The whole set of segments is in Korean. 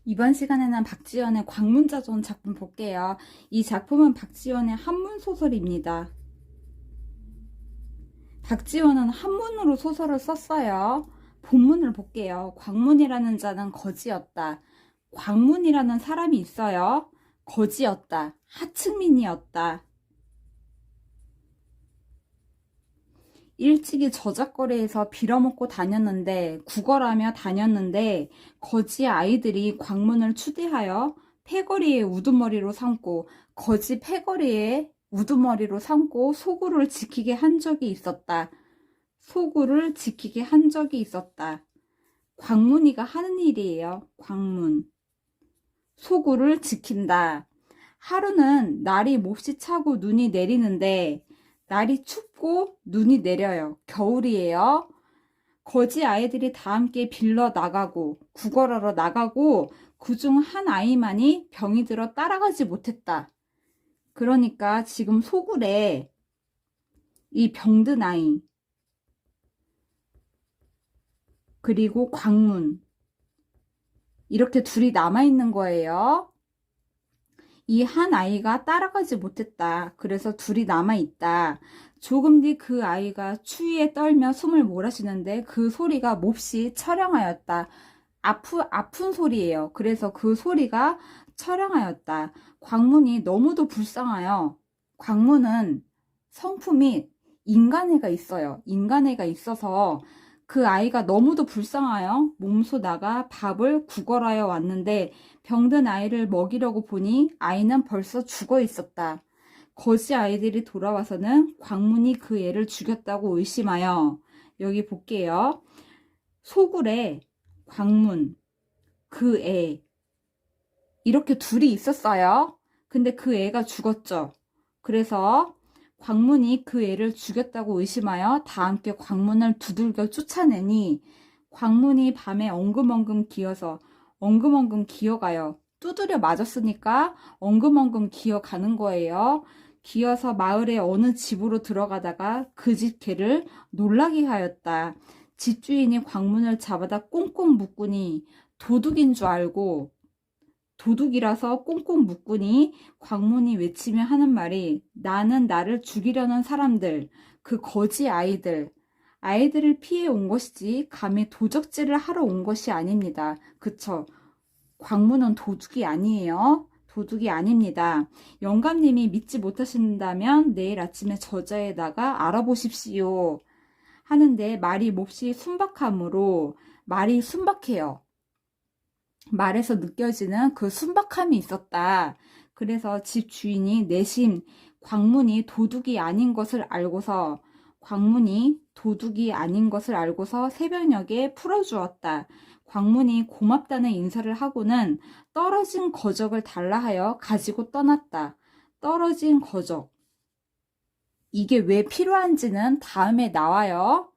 이번 시간에는 박지연의 광문자전 작품 볼게요. 이 작품은 박지연의 한문 소설입니다. 박지연은 한문으로 소설을 썼어요. 본문을 볼게요. 광문이라는 자는 거지였다. 광문이라는 사람이 있어요. 거지였다. 하층민이었다. 일찍이 저작거리에서 빌어먹고 다녔는데 구걸하며 다녔는데 거지 아이들이 광문을 추대하여 패거리에 우두머리로 삼고 거지 패거리에 우두머리로 삼고 소구를 지키게 한 적이 있었다. 소구를 지키게 한 적이 있었다. 광문이가 하는 일이에요. 광문. 소구를 지킨다. 하루는 날이 몹시 차고 눈이 내리는데 날이 춥고 눈이 내려요. 겨울이에요. 거지 아이들이 다 함께 빌러 나가고 구걸하러 나가고 그중 한 아이만이 병이 들어 따라가지 못했다. 그러니까 지금 소굴에 이 병든 아이 그리고 광문 이렇게 둘이 남아있는 거예요. 이 한 아이가 따라가지 못했다. 그래서 둘이 남아있다. 조금 뒤 그 아이가 추위에 떨며 숨을 몰아쉬는데 그 소리가 몹시 처량하였다. 아픈 소리예요. 그래서 그 소리가 처량하였다. 광문이 너무도 불쌍하여 광문은 성품이 인간애가 있어요. 인간애가 있어서 그 아이가 너무도 불쌍하여 몸소 나가 밥을 구걸하여 왔는데 병든 아이를 먹이려고 보니 아이는 벌써 죽어 있었다. 거지 아이들이 돌아와서는 광문이 그 애를 죽였다고 의심하여 여기 볼게요. 소굴에 광문, 그 애 이렇게 둘이 있었어요. 근데 그 애가 죽었죠. 그래서 광문이 그 애를 죽였다고 의심하여 다 함께 광문을 두들겨 쫓아내니 광문이 밤에 엉금엉금 기어가요. 두드려 맞았으니까 엉금엉금 기어가는 거예요. 기어서 마을의 어느 집으로 들어가다가 그 집 개를 놀라게 하였다. 집주인이 광문을 잡아다 꽁꽁 묶으니 도둑인 줄 알고 도둑이라서 꽁꽁 묶으니 광문이 외치며 하는 말이 나는 나를 죽이려는 사람들, 그 거지 아이들을 피해 온 것이지 감히 도적질을 하러 온 것이 아닙니다. 그쵸? 광문은 도둑이 아니에요. 도둑이 아닙니다. 영감님이 믿지 못하신다면 내일 아침에 저자에다가 알아보십시오. 하는데 말이 몹시 순박함으로 말이 순박해요. 말에서 느껴지는 그 순박함이 있었다. 그래서 집 주인이 내심 광문이 도둑이 아닌 것을 알고서 새벽녘에 풀어주었다. 광문이 고맙다는 인사를 하고는 떨어진 거적을 달라 하여 가지고 떠났다. 떨어진 거적. 이게 왜 필요한지는 다음에 나와요.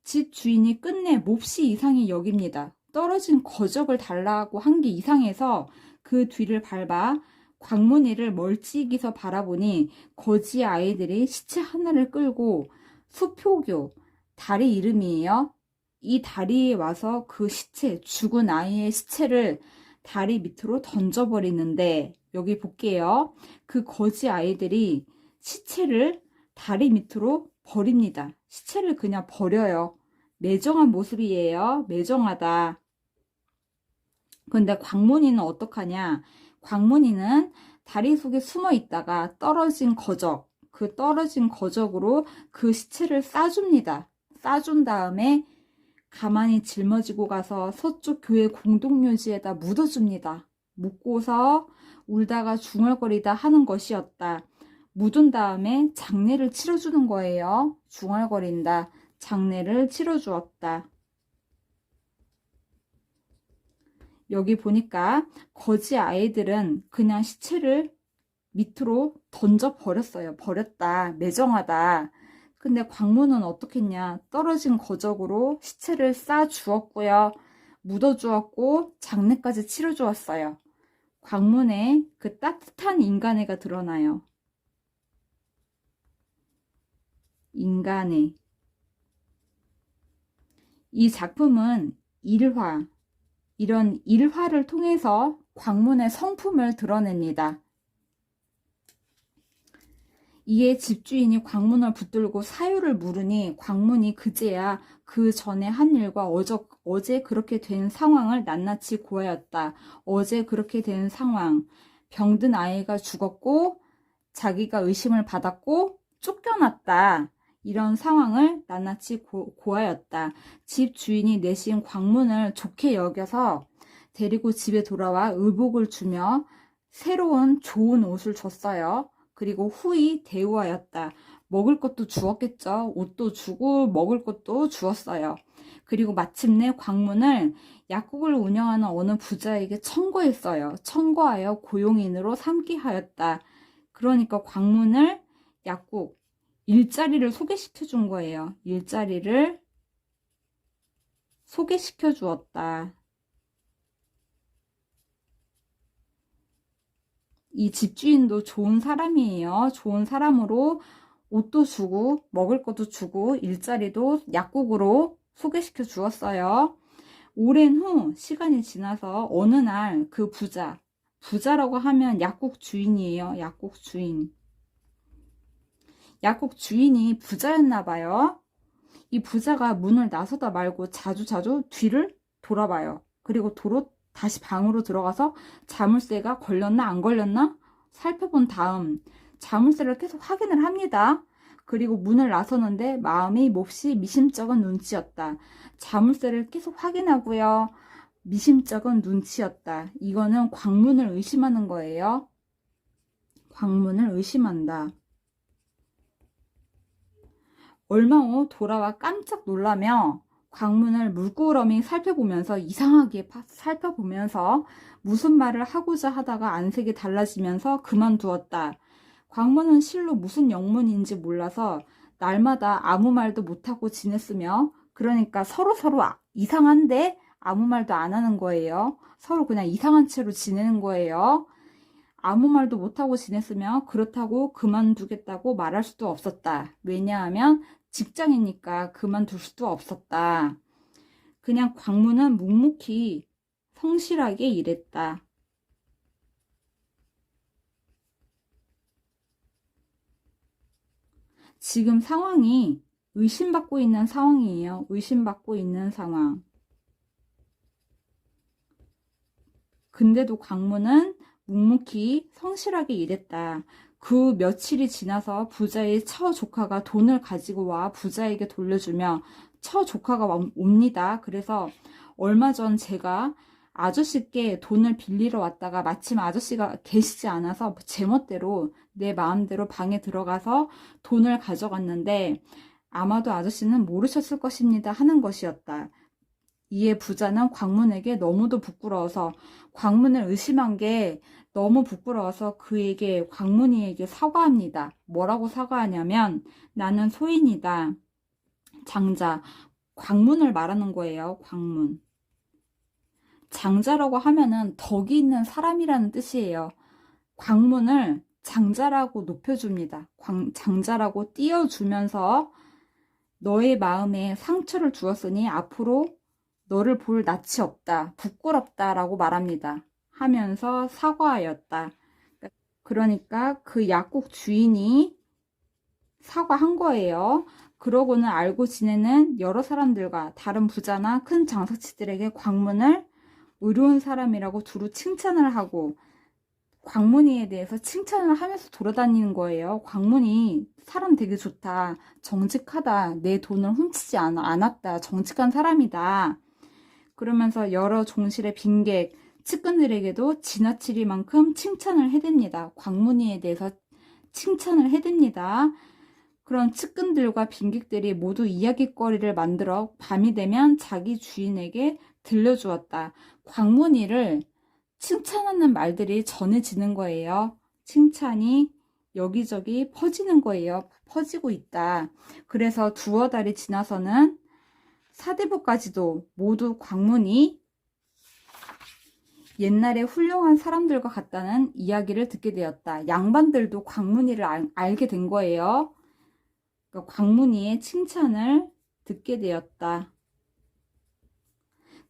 집 주인이 끝내 몹시 이상히 여깁니다. 떨어진 거적을 달라고 한 게 이상해서 그 뒤를 밟아 광문이를 멀찍이서 바라보니 거지 아이들이 시체 하나를 끌고 수표교, 다리 이름이에요. 이 다리에 와서 그 시체, 죽은 아이의 시체를 다리 밑으로 던져버리는데 여기 볼게요. 그 거지 아이들이 시체를 다리 밑으로 버립니다. 시체를 그냥 버려요. 매정한 모습이에요. 매정하다. 근데 광문이는 어떡하냐? 광문이는 다리 속에 숨어 있다가 그 떨어진 거적으로 그 시체를 싸줍니다. 싸준 다음에 가만히 짊어지고 가서 서쪽 교회 공동묘지에다 묻어줍니다. 묻고서 울다가 중얼거리다 하는 것이었다. 묻은 다음에 장례를 치러주는 거예요. 중얼거린다. 장례를 치러주었다. 여기 보니까 거지 아이들은 그냥 시체를 밑으로 던져 버렸어요. 버렸다. 매정하다. 근데 광문은 어떻겠냐. 떨어진 거적으로 시체를 싸 주었고요. 묻어 주었고 장례까지 치러 주었어요. 광문에 그 따뜻한 인간애가 드러나요. 인간애. 이 작품은 일화, 이런 일화를 통해서 광문의 성품을 드러냅니다. 이에 집주인이 광문을 붙들고 사유를 물으니 광문이 그제야 그 전에 한 일과 어제 그렇게 된 상황을 낱낱이 고하였다. 어제 그렇게 된 상황, 병든 아이가 죽었고 자기가 의심을 받았고 쫓겨났다. 이런 상황을 낱낱이 고하였다. 집 주인이 내신 광문을 좋게 여겨서 데리고 집에 돌아와 의복을 주며 새로운 좋은 옷을 줬어요. 그리고 후이 대우하였다. 먹을 것도 주었겠죠. 옷도 주고 먹을 것도 주었어요. 그리고 마침내 광문을 약국을 운영하는 어느 부자에게 청구했어요. 청구하여 고용인으로 삼게 하였다. 그러니까 광문을 약국, 일자리를 소개시켜 준 거예요. 일자리를 소개시켜 주었다. 이 집주인도 좋은 사람이에요. 좋은 사람으로 옷도 주고 먹을 것도 주고 일자리도 약국으로 소개시켜 주었어요. 오랜 후 시간이 지나서 어느 날 그 부자라고 하면 약국 주인이에요. 약국 주인. 약국 주인이 부자였나 봐요. 이 부자가 문을 나서다 말고 자주자주 뒤를 돌아봐요. 그리고 다시 방으로 들어가서 자물쇠가 걸렸나 안 걸렸나 살펴본 다음 자물쇠를 계속 확인을 합니다. 그리고 문을 나서는데 마음이 몹시 미심쩍은 눈치였다. 자물쇠를 계속 확인하고요. 미심쩍은 눈치였다. 이거는 광문을 의심하는 거예요. 광문을 의심한다. 얼마 후 돌아와 깜짝 놀라며 광문을 물끄러미 살펴보면서 이상하게 살펴보면서 무슨 말을 하고자 하다가 안색이 달라지면서 그만두었다. 광문은 실로 무슨 영문인지 몰라서 날마다 아무 말도 못하고 지냈으며 그러니까 서로 이상한데 아무 말도 안 하는 거예요. 서로 그냥 이상한 채로 지내는 거예요. 아무 말도 못하고 지냈으며 그렇다고 그만두겠다고 말할 수도 없었다. 왜냐하면 직장이니까 그만둘 수도 없었다. 그냥 광문은 묵묵히 성실하게 일했다. 지금 상황이 의심받고 있는 상황이에요. 의심받고 있는 상황. 근데도 광문은 묵묵히 성실하게 일했다. 그 며칠이 지나서 부자의 처조카가 돈을 가지고 와 부자에게 돌려주며 처조카가 옵니다. 그래서 얼마 전 제가 아저씨께 돈을 빌리러 왔다가 마침 아저씨가 계시지 않아서 제멋대로 내 마음대로 방에 들어가서 돈을 가져갔는데 아마도 아저씨는 모르셨을 것입니다 하는 것이었다. 이에 부자는 광문에게 너무도 부끄러워서 광문을 의심한 게 너무 부끄러워서 광문이에게 사과합니다. 뭐라고 사과하냐면 나는 소인이다. 장자. 광문을 말하는 거예요. 광문. 장자라고 하면은 덕이 있는 사람이라는 뜻이에요. 광문을 장자라고 높여줍니다. 장자라고 띄워주면서 너의 마음에 상처를 주었으니 앞으로 너를 볼 낯이 없다. 부끄럽다 라고 말합니다. 하면서 사과하였다. 그러니까 그 약국 주인이 사과한 거예요. 그러고는 알고 지내는 여러 사람들과 다른 부자나 큰 장사치들에게 광문을 의로운 사람이라고 두루 칭찬을 하고 광문이에 대해서 칭찬을 하면서 돌아다니는 거예요. 광문이 사람 되게 좋다. 정직하다. 내 돈을 훔치지 않았다. 정직한 사람이다. 그러면서 여러 종실의 빈객, 측근들에게도 지나치리만큼 칭찬을 해댑니다. 광문이에 대해서 칭찬을 해댑니다. 그런 측근들과 빈객들이 모두 이야기거리를 만들어 밤이 되면 자기 주인에게 들려주었다. 광문이를 칭찬하는 말들이 전해지는 거예요. 칭찬이 여기저기 퍼지는 거예요. 퍼지고 있다. 그래서 두어 달이 지나서는 사대부까지도 모두 광문이 옛날에 훌륭한 사람들과 같다는 이야기를 듣게 되었다. 양반들도 광문이를 알게 된 거예요. 그러니까 광문이의 칭찬을 듣게 되었다.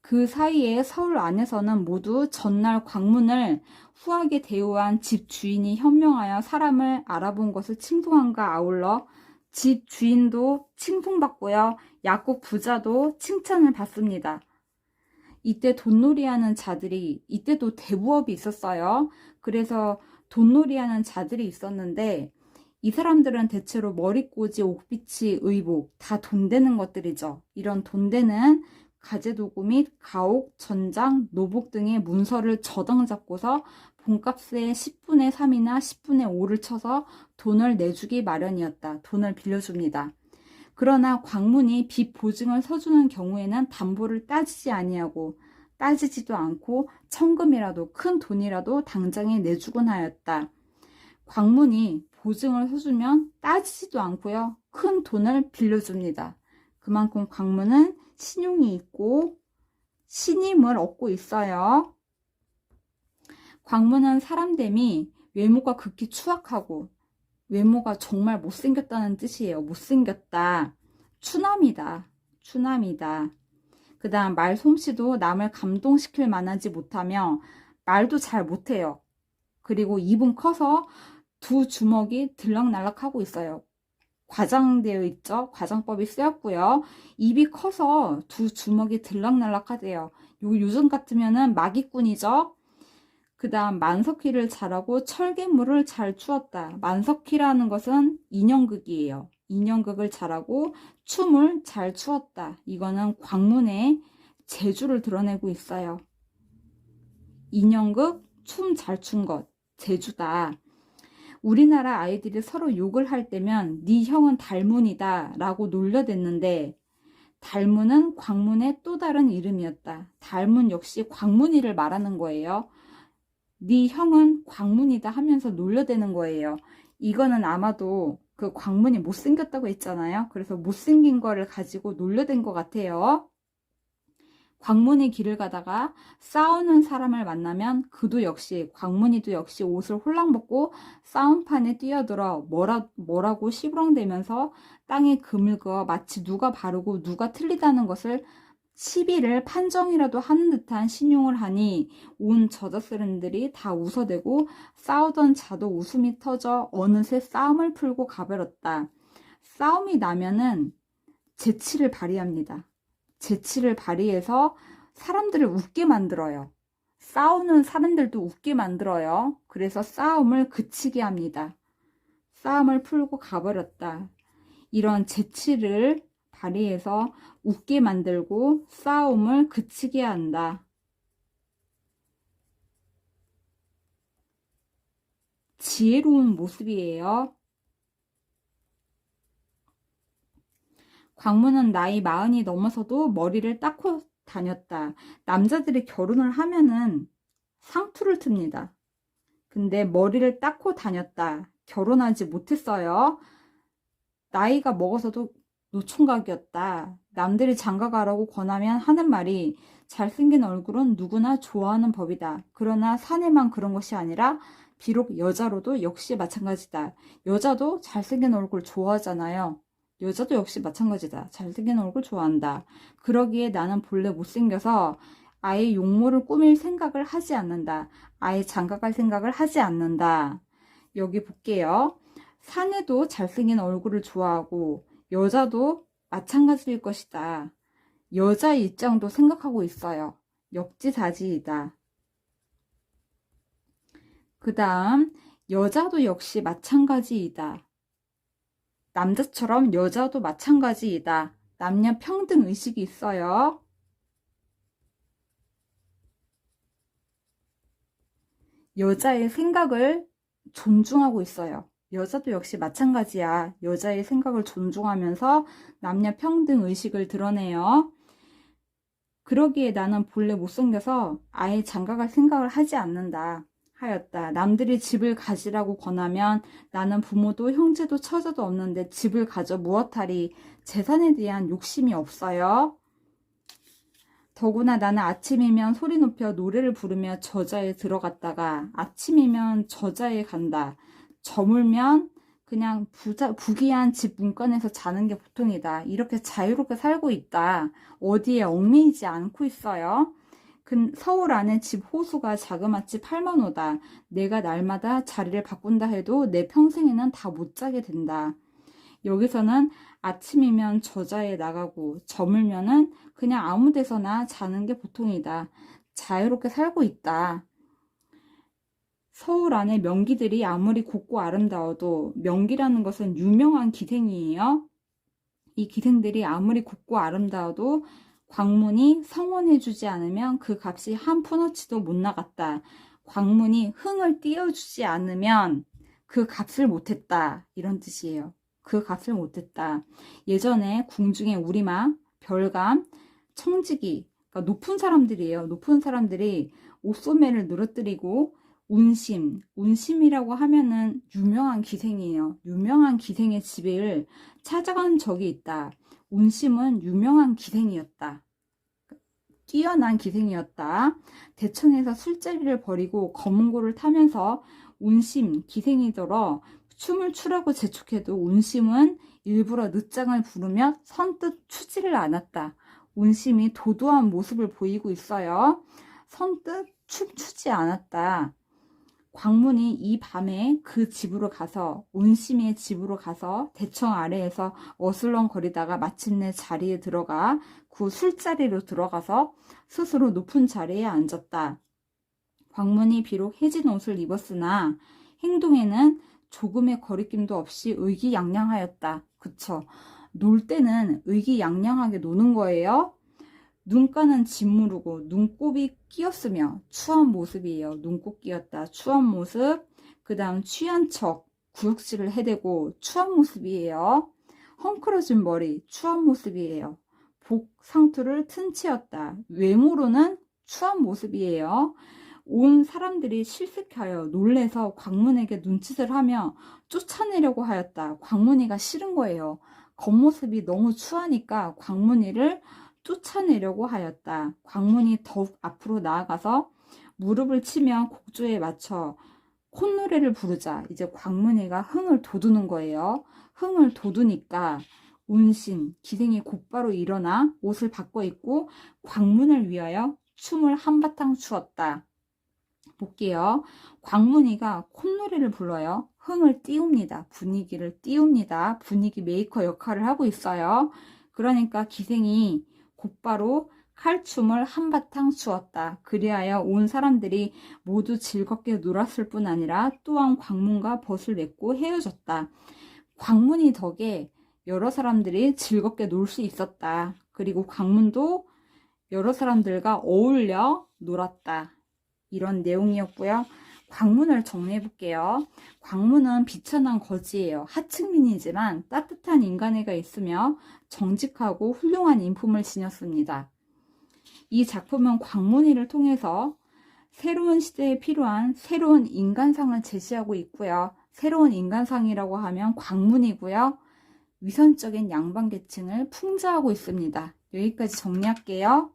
그 사이에 서울 안에서는 모두 전날 광문을 후하게 대우한 집 주인이 현명하여 사람을 알아본 것을 칭송함과 아울러 집 주인도 칭송받고요. 약국 부자도 칭찬을 받습니다. 이때 돈놀이하는 자들이, 이때도 대부업이 있었어요. 그래서 돈놀이하는 자들이 있었는데 이 사람들은 대체로 머리꽂이, 옥비치, 의복 다 돈 되는 것들이죠. 이런 돈 되는 가재도구 및 가옥, 전장, 노복 등의 문서를 저당 잡고서 본값의 10분의 3이나 10분의 5를 쳐서 돈을 내주기 마련이었다. 돈을 빌려줍니다. 그러나 광문이 빚 보증을 서주는 경우에는 담보를 따지지 아니하고 따지지도 않고 천금이라도 큰 돈이라도 당장에 내주곤 하였다. 광문이 보증을 서주면 따지지도 않고요. 큰 돈을 빌려줍니다. 그만큼 광문은 신용이 있고 신임을 얻고 있어요. 광문은 사람됨이 외모가 극히 추악하고 외모가 정말 못생겼다는 뜻이에요. 못생겼다. 추남이다. 추남이다. 그 다음 말솜씨도 남을 감동시킬 만하지 못하며 말도 잘 못해요. 그리고 입은 커서 두 주먹이 들락날락하고 있어요. 과장되어 있죠. 과장법이 쓰였고요. 입이 커서 두 주먹이 들락날락하대요. 요즘 같으면은 마기꾼이죠. 그 다음 만석희를 잘하고 철개물을 잘 추었다. 만석희라는 것은 인형극이에요. 인형극을 잘하고 춤을 잘 추었다. 이거는 광문의 재주를 드러내고 있어요. 인형극, 춤 잘 춘 것, 재주다. 우리나라 아이들이 서로 욕을 할 때면 네 형은 달문이다 라고 놀려댔는데 달문은 광문의 또 다른 이름이었다. 달문 역시 광문이를 말하는 거예요. 네 형은 광문이다 하면서 놀려대는 거예요. 이거는 아마도 그 광문이 못생겼다고 했잖아요. 그래서 못생긴 거를 가지고 놀려댄 것 같아요. 광문이 길을 가다가 싸우는 사람을 만나면 그도 역시 광문이도 역시 옷을 홀랑 벗고 싸움판에 뛰어들어 뭐라고 시부렁대면서 땅에 금을 그어 마치 누가 바르고 누가 틀리다는 것을 시비를 판정이라도 하는 듯한 신용을 하니 온 저자스른들이 다 웃어대고 싸우던 자도 웃음이 터져 어느새 싸움을 풀고 가버렸다. 싸움이 나면은 재치를 발휘합니다. 재치를 발휘해서 사람들을 웃게 만들어요. 싸우는 사람들도 웃게 만들어요. 그래서 싸움을 그치게 합니다. 싸움을 풀고 가버렸다. 이런 재치를 발휘해서 웃게 만들고 싸움을 그치게 한다. 지혜로운 모습이에요. 광문은 나이 40이 넘어서도 머리를 닦고 다녔다. 남자들이 결혼을 하면은 상투를 틉니다. 근데 머리를 닦고 다녔다. 결혼하지 못했어요. 나이가 먹어서도 노총각이었다. 남들이 장가가라고 권하면 하는 말이 잘생긴 얼굴은 누구나 좋아하는 법이다. 그러나 사내만 그런 것이 아니라 비록 여자로도 역시 마찬가지다. 여자도 잘생긴 얼굴 좋아하잖아요. 여자도 역시 마찬가지다. 잘생긴 얼굴 좋아한다. 그러기에 나는 본래 못생겨서 아예 용모를 꾸밀 생각을 하지 않는다. 아예 장가갈 생각을 하지 않는다. 여기 볼게요. 사내도 잘생긴 얼굴을 좋아하고 여자도 마찬가지일 것이다. 여자의 입장도 생각하고 있어요. 역지사지이다. 그 다음 여자도 역시 마찬가지이다. 남자처럼 여자도 마찬가지이다. 남녀 평등 의식이 있어요. 여자의 생각을 존중하고 있어요. 여자도 역시 마찬가지야. 여자의 생각을 존중하면서 남녀 평등 의식을 드러내요. 그러기에 나는 본래 못생겨서 아예 장가갈 생각을 하지 않는다 하였다. 남들이 집을 가지라고 권하면 나는 부모도 형제도 처자도 없는데 집을 가져 무엇하리. 재산에 대한 욕심이 없어요. 더구나 나는 아침이면 소리 높여 노래를 부르며 저자에 들어갔다가 아침이면 저자에 간다. 저물면 그냥 부귀한 집 문간에서 자는 게 보통이다. 이렇게 자유롭게 살고 있다. 어디에 얽매이지 않고 있어요. 서울 안에 집 호수가 자그마치 8만 호다. 내가 날마다 자리를 바꾼다 해도 내 평생에는 다 못 자게 된다. 여기서는 아침이면 저자에 나가고 저물면은 그냥 아무 데서나 자는 게 보통이다. 자유롭게 살고 있다. 서울 안에 명기들이 아무리 곱고 아름다워도 명기라는 것은 유명한 기생이에요. 이 기생들이 아무리 곱고 아름다워도 광문이 성원해주지 않으면 그 값이 한 푼어치도 못 나갔다. 광문이 흥을 띄워주지 않으면 그 값을 못했다. 이런 뜻이에요. 그 값을 못했다. 예전에 궁중에 우리마, 별감, 청지기, 그러니까 높은 사람들이에요. 높은 사람들이 옷소매를 늘어뜨리고 운심이라고 하면은 유명한 기생이에요. 유명한 기생의 집을 찾아간 적이 있다. 운심은 유명한 기생이었다. 뛰어난 기생이었다. 대천에서 술자리를 벌이고 검은고를 타면서 운심, 기생이더러 춤을 추라고 재촉해도 운심은 일부러 늦장을 부르며 선뜻 추지를 않았다. 운심이 도도한 모습을 보이고 있어요. 선뜻 춤추지 않았다. 광문이 이 밤에 그 집으로 가서 운심의 집으로 가서 대청 아래에서 어슬렁거리다가 마침내 자리에 들어가 그 술자리로 들어가서 스스로 높은 자리에 앉았다. 광문이 비록 해진 옷을 입었으나 행동에는 조금의 거리낌도 없이 의기양양하였다. 그쵸? 놀 때는 의기양양하게 노는 거예요. 눈가는 짓무르고 눈곱이 끼었으며 추한 모습이에요. 눈곱 끼었다. 추한 모습. 그 다음 취한 척 구역질을 해대고 추한 모습이에요. 헝클어진 머리 추한 모습이에요. 복 상투를 튼 채였다. 외모로는 추한 모습이에요. 온 사람들이 실색하여 놀래서 광문에게 눈짓을 하며 쫓아내려고 하였다. 광문이가 싫은 거예요. 겉모습이 너무 추하니까 광문이를 쫓아내려고 하였다. 광문이 더욱 앞으로 나아가서 무릎을 치며 곡조에 맞춰 콧노래를 부르자 이제 광문이가 흥을 돋우는 거예요. 흥을 돋우니까 운심, 기생이 곧바로 일어나 옷을 바꿔 입고 광문을 위하여 춤을 한바탕 추었다. 볼게요. 광문이가 콧노래를 불러요. 흥을 띄웁니다. 분위기를 띄웁니다. 분위기 메이커 역할을 하고 있어요. 그러니까 기생이 곧바로 칼춤을 한바탕 추었다. 그리하여 온 사람들이 모두 즐겁게 놀았을 뿐 아니라 또한 광문과 벗을 맺고 헤어졌다. 광문이 덕에 여러 사람들이 즐겁게 놀 수 있었다. 그리고 광문도 여러 사람들과 어울려 놀았다. 이런 내용이었고요. 광문을 정리해 볼게요. 광문은 비천한 거지예요. 하층민이지만 따뜻한 인간애가 있으며 정직하고 훌륭한 인품을 지녔습니다. 이 작품은 광문이를 통해서 새로운 시대에 필요한 새로운 인간상을 제시하고 있고요. 새로운 인간상이라고 하면 광문이고요. 위선적인 양반계층을 풍자하고 있습니다. 여기까지 정리할게요.